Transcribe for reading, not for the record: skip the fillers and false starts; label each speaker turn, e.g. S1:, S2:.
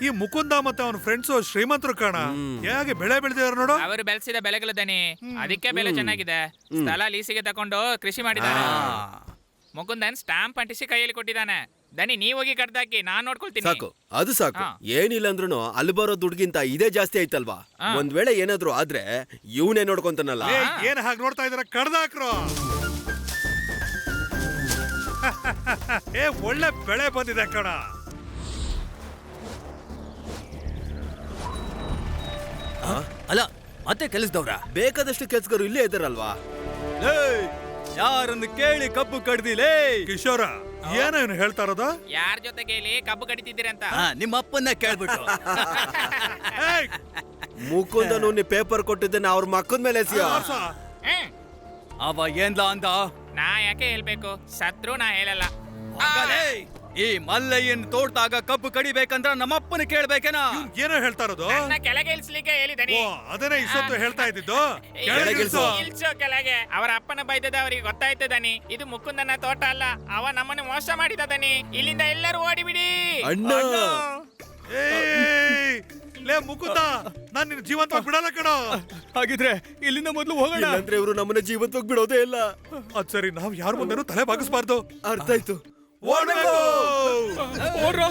S1: ಈ ಮುಕುಂದ ಮತ್ತೆ ಅವನ ಫ್ರೆಂಡ್ಸ್ ಶ್ರೀಮಂತರು ಕಾಣ. ಹೇಗೆ ಬೆಳೆ ಬೆಳೆದಿದ್ದಾರೆ ನೋಡು.
S2: ಅವರು ಬೆಳೆಸಿದ ಬೆಳೆಗಳು ದನಿ, ಅದಕ್ಕೆ ಬೆಲೆ ಚೆನ್ನಾಗಿದೆ. ಸ್ಥಳ ಲೀಸಿಗೆ ತಕೊಂಡು ಕೃಷಿ ಮಾಡಿದ್ದಾರೆ. ಮುಕುಂದನ್ ಸ್ಟಾಂಪ್ ಅಂಟಿಸಿ ಕೈಯಲ್ಲಿ ಕೊಟ್ಟಿದ್ದಾನೆ. ದನಿ ನೀವ್ ಹೋಗಿ ಕಡ್ದಾಕಿ, ನಾನ್ ನೋಡ್ಕೊಳ್ತೀನಿ.
S3: ಸಾಕು, ಅದು ಸಾಕು. ಏನಿಲ್ಲ ಅಂದ್ರೂ ಅಲ್ಲಿ ಬರೋ ದುಡ್ಗಿಂತ ಇದೇ ಜಾಸ್ತಿ ಆಯ್ತಲ್ವಾ? ಒಂದ್ ವೇಳೆ ಏನಾದ್ರು ಆದ್ರೆ ಇವನೇ ನೋಡ್ಕೊಂತಾನಲ್ಲ.
S1: ಏನ್ ಹಾಗೆ ನೋಡ್ತಾ ಇದಾರೆ, ಕಡ್ದಾಕ್ರು. ಒಳ್ಳೆ ಬೆಳೆ ಬಂದಿದೆ ಕಣ.
S4: ಅಲ್ಲ, ಮತ್ತೆ ಕೆಲಸದವ್ರ?
S3: ಬೇಕಾದಷ್ಟು ಕೆಲ್ಸಗಾರರು ಇಲ್ಲೇ ಇದ್ದಾರಲ್ವಾ?
S4: ಯಾರನ್ನು ಕೇಳಿ ಕಬ್ಬು ಕಡ್ದಿಲೇ?
S1: ಕಿಶೋರ, ಏನೋ ಇವನು ಹೇಳ್ತಾ ಇರೋದು?
S2: ಯಾರ ಜೊತೆ ಕೇಳಿ ಕಬ್ಬು ಕಡಿತಿದ್ದೀರಂತ?
S4: ನಿಮ್ಮ ಅಪ್ಪನ್ನ ಕೇಳ್ಬಿಟ್ಟು.
S3: ಮುಕುಂದನು ನೀ ಪೇಪರ್ ಕೊಟ್ಟಿದ್ದೇನೆ ಅವ್ರ ಮಕ್ಕದ ಮೇಲೆ ಎಸಿಯೋ.
S4: ಅವ ಏನ್ಲ ಅಂದ?
S2: ನಾ ಯಾಕೆ ಹೇಳ್ಬೇಕು? ಸತ್ರು ನಾ ಹೇಳಲ್ಲ.
S4: ಈ ಮಲ್ಲಯ್ಯನ್ ತೋಟದಾಗ ಕಬ್ಬು ಕಡಿಬೇಕಂದ್ರ ನಮ್ಮಪ್ಪನ ಕೇಳ್ಬೇಕೇನಾ?
S1: ಏನೋ ಹೇಳ್ತಾ ಇರೋದು?
S2: ನನ್ನ ಕೆಳಗೆ ಇಳಿಸ್ಲಿಕ್ಕೆ ಹೇಳಿದನಿ.
S1: ಅದನ್ನೇ ಇಷ್ಟೊತ್ತು ಹೇಳ್ತಾ ಇದ್ದಿದ್ದು.
S2: ಇಳ್ಸೋ ಕೆಳಗೆ. ಅವರ ಅಪ್ಪನ ಬೈದದ ಅವರಿಗೆ ಗೊತ್ತಾಯ್ತು ದನಿ. ಇದು ಮುಕುಂದನ ತೋಟ ಅಲ್ಲ, ಅವ ನಮ್ಮನ್ನು ಮೋಸ ಮಾಡಿದ ದನಿ. ಇಲ್ಲಿಂದ ಎಲ್ಲರೂ ಓಡಿಬಿಡಿ.
S3: ಅಣ್ಣ,
S1: ಲೇ ಮುಕುಂದ, ನಾನ್ ನಿನ್ನ ಜೀವಂತವಾಗಿ ಬಿಡಲ್ಲ ಕಣೋ.
S4: ಹಾಗಿದ್ರೆ ಇಲ್ಲಿಂದ ಮೊದಲು ಹೋಗೋಣ.
S3: ಅಂದ್ರೆ ಇವರು ನಮ್ಮನ್ನ ಜೀವಂತವಾಗಿ ಬಿಡೋದೇ ಇಲ್ಲ.
S1: ಅದ್ ಸರಿ, ನಾವ್ ಯಾರ ಮುಂದೆನೂ ತಲೆ ಬಾಗಿಸ್ಬಾರ್ದು.
S3: ಅರ್ಥ ಆಯ್ತು.
S4: ಓಡ್ರೋ.